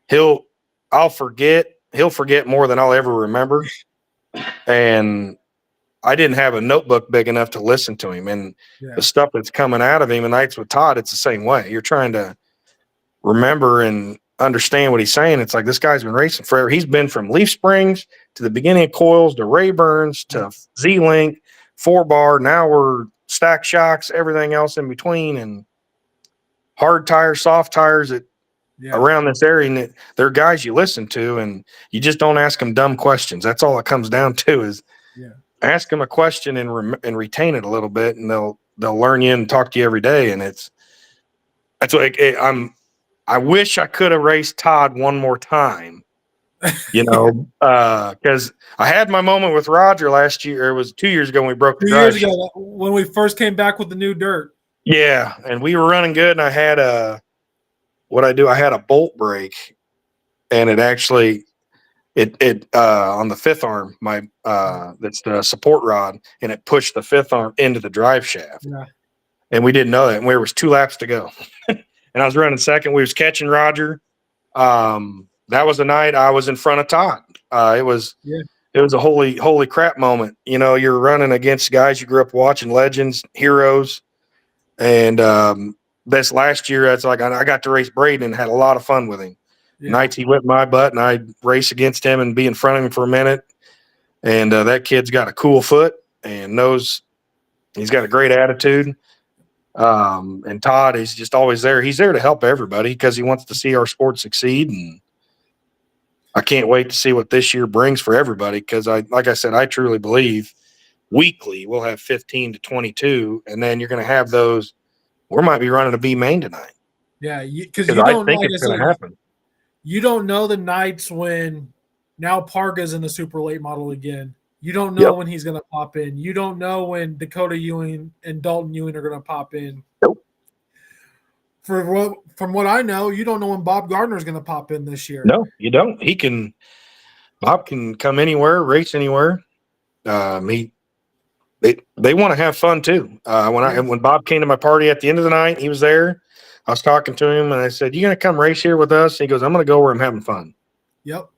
he'll forget more than I'll ever remember. and I didn't have a notebook big enough to listen to him. And the stuff that's coming out of him, and nights with Todd, it's the same way. You're trying to remember and understand what he's saying. It's like, this guy's been racing forever. He's been from Leaf Springs to the beginning of coils to Rayburns to Z-Link, 4-bar. Now we're stack shocks, everything else in between, and hard tires, soft tires around this area. And they're guys you listen to, and you just don't ask them dumb questions. That's all it comes down to, is ask them a question and retain it a little bit, and they'll learn you and talk to you every day. And that's what I wish I could have raced Todd one more time, because I had my moment with Roger last year. It was 2 years ago when we broke the drive. 2 years ago when we first came back with the new dirt. Yeah, and we were running good, and I had I had a bolt brake, and it actually on the fifth arm, that's the support rod, and it pushed the fifth arm into the drive shaft. Yeah. And we didn't know that, and there was 2 laps to go. And I was running second. We was catching Roger. That was the night I was in front of Todd. It was a holy crap moment. You're running against guys you grew up watching, legends, heroes. And this last year, it's like I got to race Braden and had a lot of fun with him. Yeah. Nights he whipped my butt, and I'd race against him and be in front of him for a minute. And that kid's got a cool foot and knows he's got a great attitude. And Todd is just always there. He's there to help everybody because he wants to see our sport succeed. And I can't wait to see what this year brings for everybody, because like I said, I truly believe weekly we'll have 15 to 22, and then you're going to have those. We might be running a B main tonight. Yeah, because I think it's going to happen. You don't know the nights when now Parga's in the super late model again. You don't know when he's going to pop in. You don't know when Dakota Ewing and Dalton Ewing are going to pop in. Nope. From what I know, you don't know when Bob Gardner is going to pop in this year. No, you don't. Bob can come anywhere, race anywhere. They want to have fun too. When Bob came to my party at the end of the night, he was there. I was talking to him, and I said, "You going to come race here with us?" And he goes, "I'm going to go where I'm having fun." Yep.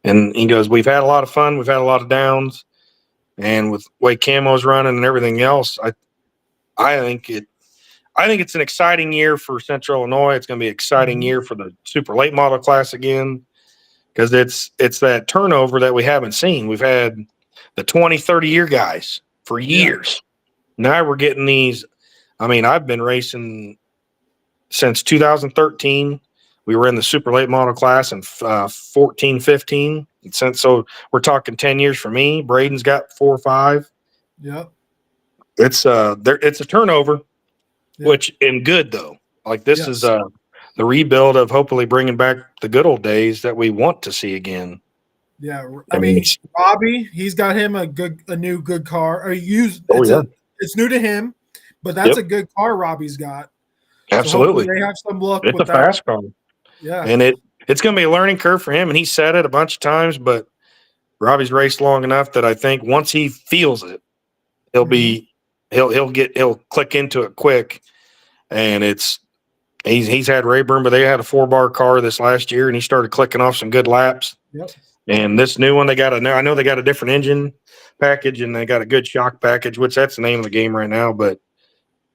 And he goes, "We've had a lot of fun. We've had a lot of downs, and with the way Camo's running and everything else, I think it's an exciting year for Central Illinois. It's going to be an exciting year for the super late model class again, because it's that turnover that we haven't seen. We've had the 20, 30-year guys for years. Yeah. Now we're getting these. I mean, I've been racing since 2013. We were in the super late model class in 14, 15. So we're talking 10 years for me. Braden's got 4 or 5. Yep. It's a turnover, which in good though. Like this is the rebuild of hopefully bringing back the good old days that we want to see again. Yeah, I mean Robbie, he's got him a new good car. It's new to him, but that's a good car Robbie's got. Absolutely, so they have some luck. It's a fast car. Yeah, and it's going to be a learning curve for him, and he said it a bunch of times. But Robbie's raced long enough that I think once he feels it, he'll click into it quick. And he's had Rayburn, but they had a 4-bar car this last year, and he started clicking off some good laps. Yep. And this new one, I know they got a different engine package, and they got a good shock package, which that's the name of the game right now. But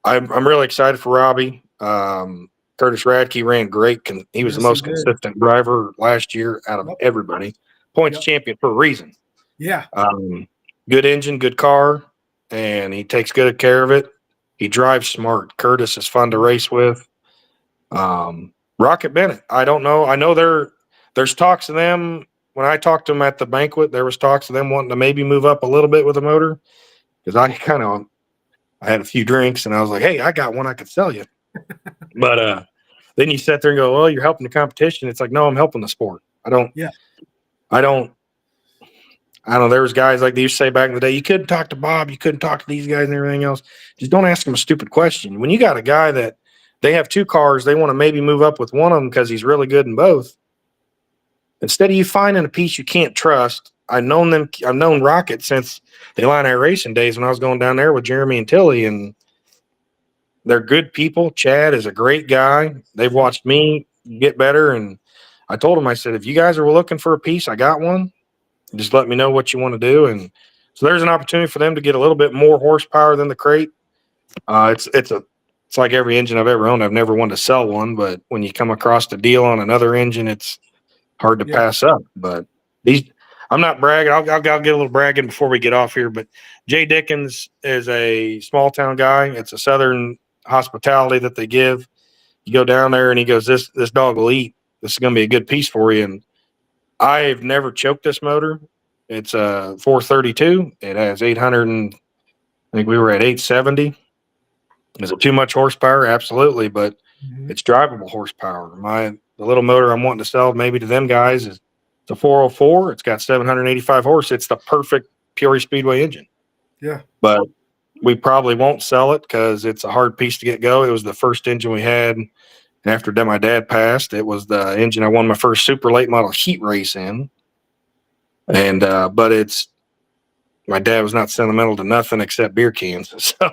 I'm really excited for Robbie. Curtis Radke ran great. He was the most consistent driver last year out of everybody. Points champion for a reason. Yeah. Good engine, good car, and he takes good care of it. He drives smart. Curtis is fun to race with. Rocket Bennett, I don't know. I know there's talks of them. When I talked to them at the banquet, there was talks of them wanting to maybe move up a little bit with the motor, because I had a few drinks and I was like, "Hey, I got one I could sell you." But then you sit there and go, "Well, you're helping the competition." It's like, no, I'm helping the sport. I don't. There was guys like they used to say back in the day, you couldn't talk to Bob, you couldn't talk to these guys and everything else. Just don't ask them a stupid question. When you got a guy that they have 2 cars, they want to maybe move up with one of them because he's really good in both. Instead of you finding a piece you can't trust, I've known Rocket since the Illini Racing days when I was going down there with Jeremy and Tilly, and they're good people. Chad is a great guy. They've watched me get better, and I told him, I said, if you guys are looking for a piece, I got one. Just let me know what you want to do. And so there's an opportunity for them to get a little bit more horsepower than the crate. It's like every engine I've ever owned. I've never wanted to sell one, but when you come across the deal on another engine, it's hard to pass up. But I'm not bragging. I'll get a little bragging before we get off here. But Jay Dickens is a small town guy. It's a Southern hospitality that they give. You go down there and he goes, this dog will eat. This is going to be a good piece for you. And I've never choked this motor. It's a 432. It has 800 and I think we were at 870. Is it too much horsepower? Absolutely, but it's drivable horsepower. The little motor I'm wanting to sell maybe to them guys is it's a 404. It's got 785 horse. It's the perfect Peoria Speedway engine. Yeah. But we probably won't sell it because it's a hard piece to get go. It was the first engine we had after my dad passed. It was the engine I won my first super late model heat race in. And but my dad was not sentimental to nothing except beer cans. So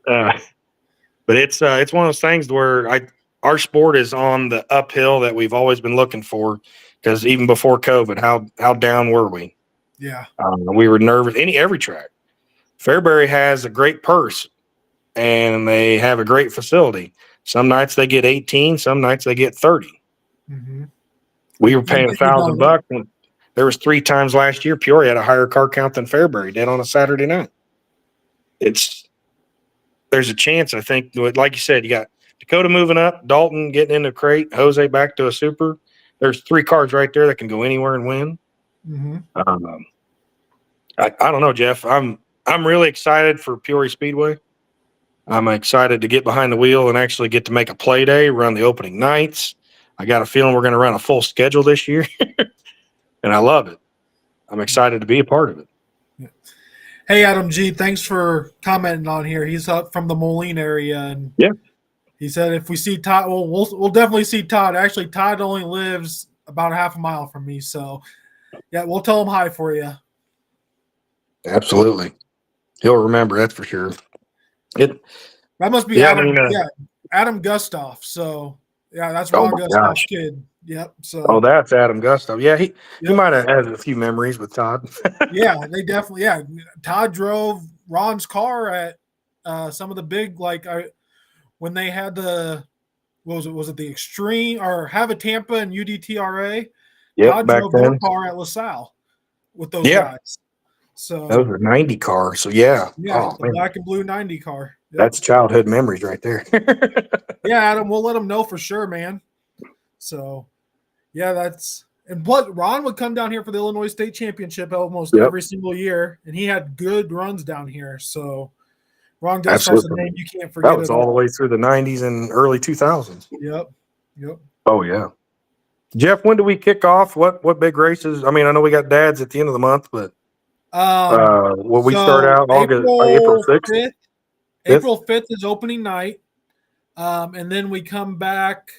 but it's one of those things where our sport is on the uphill that we've always been looking for, because even before COVID, how down were we? Yeah. We were nervous. Every track. Fairbury has a great purse and they have a great facility. Some nights they get 18, some nights they get 30. We were paying $1,000. There was 3 times last year Peoria had a higher car count than Fairbury did on a Saturday night. There's a chance, I think, like you said, you got Dakota moving up, Dalton getting into a crate, Jose back to a super. There's 3 cars right there that can go anywhere and win. I don't know, Jeff. I'm really excited for Peoria Speedway. I'm excited to get behind the wheel and actually get to make a play day, run the opening nights. I got a feeling we're going to run a full schedule this year, and I love it. I'm excited to be a part of it. Hey, Adam G, thanks for commenting on here. He's up from the Moline area, and he said if we see Todd, we'll definitely see Todd. Actually, Todd only lives about a half a mile from me, so yeah, we'll tell him hi for you. Absolutely, he'll remember, that's for sure. That must be Adam. Adam Gustav. So yeah, that's Ron Gustav's kid. Yep. So that's Adam Gustav. Yeah, he might have had a few memories with Todd. Yeah, they definitely. Yeah, Todd drove Ron's car at some of the big when they had the was it the Extreme or Have a Tampa and UDTRA. Todd drove their car at LaSalle with those guys. So that was a 90 car. So yeah, the black and blue 90 car. Yep. That's childhood memories right there. Yeah, Adam, we'll let them know for sure, man. So yeah, and what Ron would come down here for the Illinois State Championship almost every single year, and he had good runs down here. So Ron Gustav's a name you can't forget. That was all the way through the 90s and early 2000s. Yep. Oh yeah. Jeff, when do we kick off? What big races? I mean, I know we got dads at the end of the month, but we start out April 6th. April 5th is opening night. And then we come back.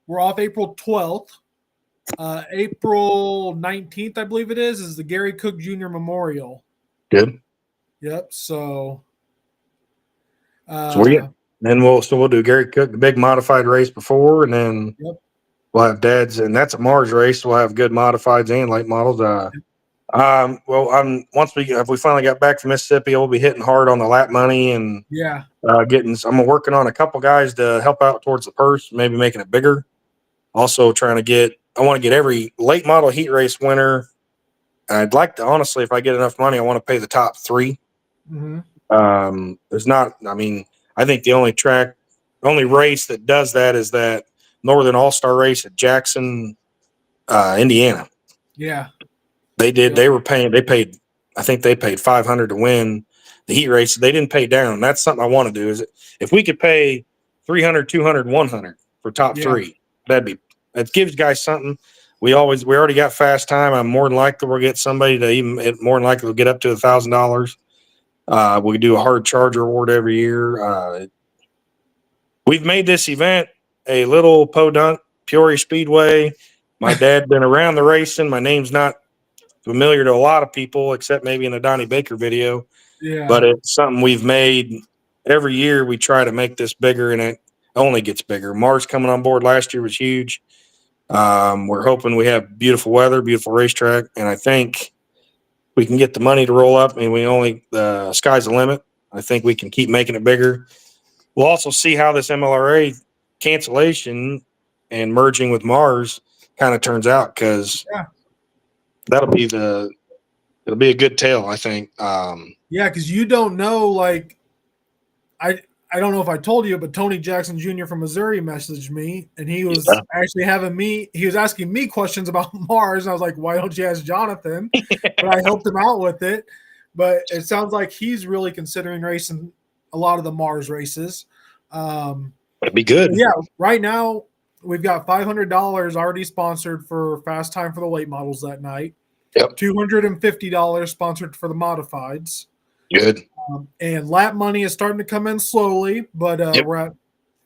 We're off April 12th. April 19th, I believe it is the Gary Cook Jr. Memorial. Good. Yep. So we'll do Gary Cook, the big modified race before, and then we'll have dads, and that's a Mars race. We'll have good modifieds and late models. If we finally got back from Mississippi, we'll be hitting hard on the lap money and I'm working on a couple guys to help out towards the purse, maybe making it bigger. Also I want to get every late model heat race winner. I'd like to, honestly, if I get enough money, I want to pay the top 3. I think the only race that does that is that Northern All-Star race at Jackson, Indiana. Yeah. They did. They paid $500 to win the heat race. They didn't pay down. That's something I want to do. Is if we could pay 300, 200, 100 for top 3, that gives guys something. We already got fast time. I'm more than likely we'll get somebody to more than likely we'll get up to $1,000. We do a hard charger award every year. We've made this event a little podunk Peoria Speedway. My dad's been around the racing. My name's not familiar to a lot of people, except maybe in a Donnie Baker video. Yeah. But it's something we've made every year. We try to make this bigger, and it only gets bigger. Mars coming on board last year was huge. We're hoping we have beautiful weather, beautiful racetrack, and I think we can get the money to roll up. I mean, the sky's the limit. I think we can keep making it bigger. We'll also see how this MLRA cancellation and merging with Mars kind of turns out, because it'll be a good tale, I think. Yeah, because you don't know, like, I don't know if I told you, but Tony Jackson Jr. from Missouri messaged me, and he was actually he was asking me questions about Mars, and I was like, why don't you ask Jonathan? But I helped him out with it. But it sounds like he's really considering racing a lot of the Mars races. It'd be good. Yeah, right now we've got $500 already sponsored for Fast Time for the late models that night. Yep. $250 sponsored for the modifieds. Good. And lap money is starting to come in slowly, but we're at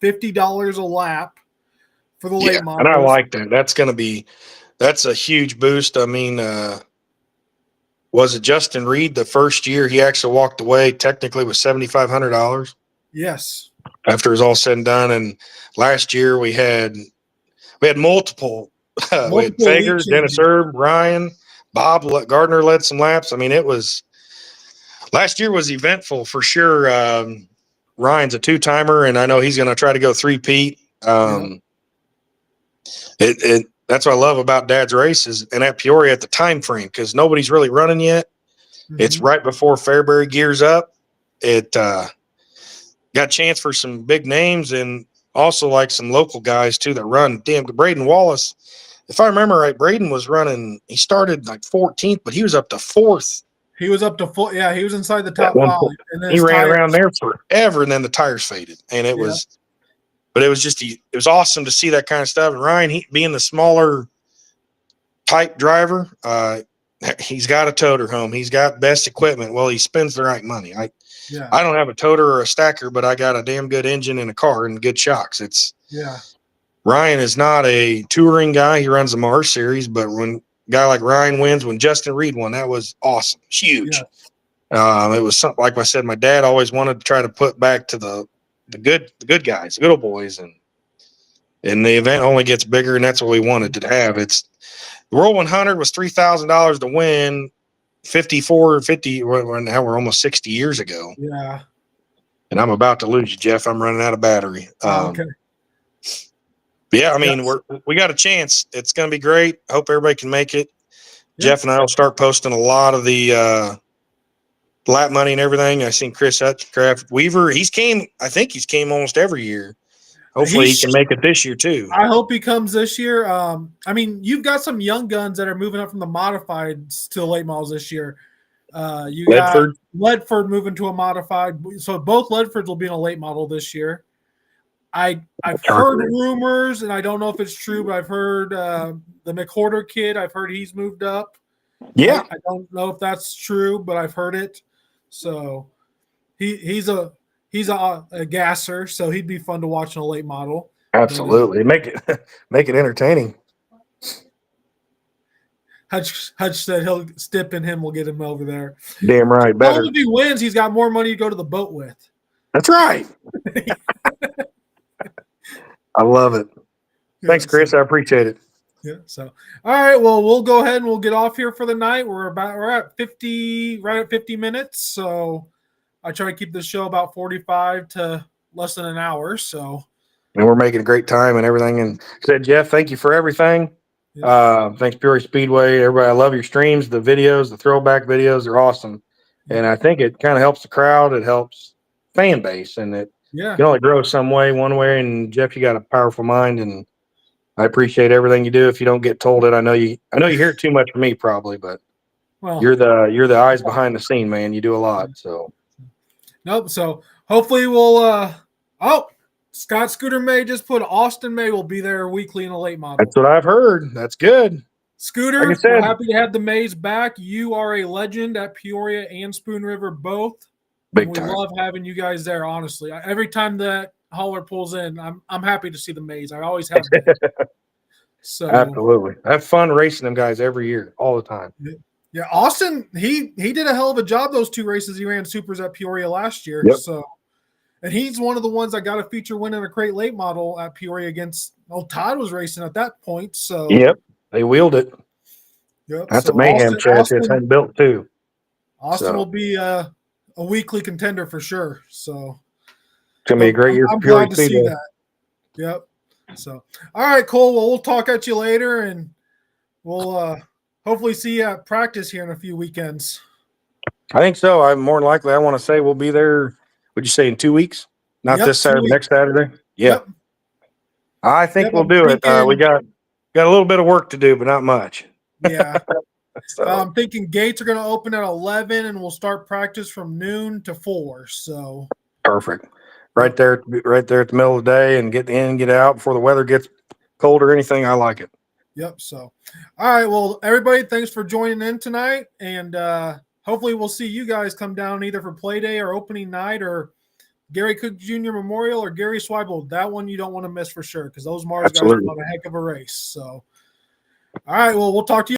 $50 a lap for the late models. And I like that. That's a huge boost. I mean, was it Justin Reed the first year he actually walked away technically with $7,500? Yes. After it was all said and done. And last year we had multiple we had Fager, Dennis Erb, Ryan, Bob Gardner led some laps. I mean, last year was eventful for sure. Ryan's a 2-timer, and I know he's going to try to go 3-peat. That's what I love about Dad's races and at Peoria at the time frame, because nobody's really running yet. Mm-hmm. It's right before Fairbury gears up. It got a chance for some big names and also like some local guys too that run. Damn, Braden Wallace. If I remember right, Braden was running. He started like 14th, but he was up to 4th. He was up to 4th. Yeah, he was inside the top 5. And then he ran around there forever, and then the tires faded. And it was, but it was just it was awesome to see that kind of stuff. And Ryan, he being the smaller type driver, he's got a toter home. He's got best equipment. Well, he spends the right money. I don't have a toter or a stacker, but I got a damn good engine in a car and good shocks. Ryan is not a touring guy. He runs the Mars series, but when a guy like Ryan wins, when Justin Reed won, that was awesome. It's huge. It was something, like I said, my dad always wanted to try to put back to the good guys, the good old boys, and the event only gets bigger, and that's what we wanted to have. The World 100 was $3,000 to win. 50 now we're almost 60 years ago. Yeah. And I'm about to lose you, Jeff. I'm running out of battery. Okay. Yeah, I mean, we got a chance. It's going to be great. I hope everybody can make it. Yeah. Jeff and I will start posting a lot of the lap money and everything. I've seen Chris Hutchcraft Weaver. I think he's came almost every year. Hopefully he can make it this year too. I hope he comes this year. I mean, you've got some young guns that are moving up from the modifieds to the late models this year. You got Ledford moving to a modified. So both Ledfords will be in a late model this year. I've heard rumors, and I don't know if it's true, but I've heard the McHorder kid, I've heard he's moved up. Yeah. I don't know if that's true, but I've heard it. So he's a gasser, so he'd be fun to watch in a late model. Absolutely. Make it entertaining. Hutch said he'll stip in him, we'll get him over there. Damn right. Better. If he wins, he's got more money to go to the boat with. That's right. I love it. Thanks, Chris. I appreciate it. Yeah. So, all right. Well, we'll go ahead and we'll get off here for the night. We're at 50 minutes. So I try to keep the show about 45 to less than an hour. So, and we're making a great time and everything. And said, Jeff, thank you for everything. Yeah. Thanks, Peoria Speedway. Everybody, I love your streams, the videos, the throwback videos are awesome. And I think it kind of helps the crowd. It helps fan base, and you can only grow one way. And Jeff, you got a powerful mind, and I appreciate everything you do. If you don't get told it, I know you hear it too much from me probably, but you're the eyes behind the scene, man. You do a lot. So nope. So hopefully we'll Scott Scooter May just put Austin May will be there weekly in a late model. That's what I've heard. That's good. Scooter, like we're happy to have the Mays back. You are a legend at Peoria and Spoon River both. Big time. We love having you guys there, honestly. Every time that hauler pulls in, I'm happy to see the Mays. I always have been. So absolutely. I have fun racing them guys every year, all the time. Yeah, Austin, he did a hell of a job those 2 races he ran supers at Peoria last year. Yep. So, and he's one of the ones that got a feature win in a crate late model at Peoria against Oh, Todd was racing at that point. So Yep, they wheeled it. Yep. That's So a mayhem chassis. It's hand built too. Austin will be a weekly contender for sure. So it's gonna be a great year. I'm glad to see that. Yep. So, all right, Cole. Well, we'll talk at you later, and we'll hopefully see you at practice here in a few weekends. I think so. I'm more than likely. I want to say we'll be there. Would you say in 2 weeks? Not this Saturday, next Saturday. Yeah. Yep. I think we'll do it. We got a little bit of work to do, but not much. Yeah. So. I'm thinking gates are going to open at 11, and we'll start practice from noon to 4. So perfect. Right there at the middle of the day, and get in, get out before the weather gets cold or anything. I like it. Yep. So, all right. Well, everybody, thanks for joining in tonight, and hopefully we'll see you guys come down either for play day or opening night or Gary Cook Jr. Memorial or Gary Swibel. That one you don't want to miss for sure because those Mars guys put on a heck of a race. So, all right. Well, we'll talk to you.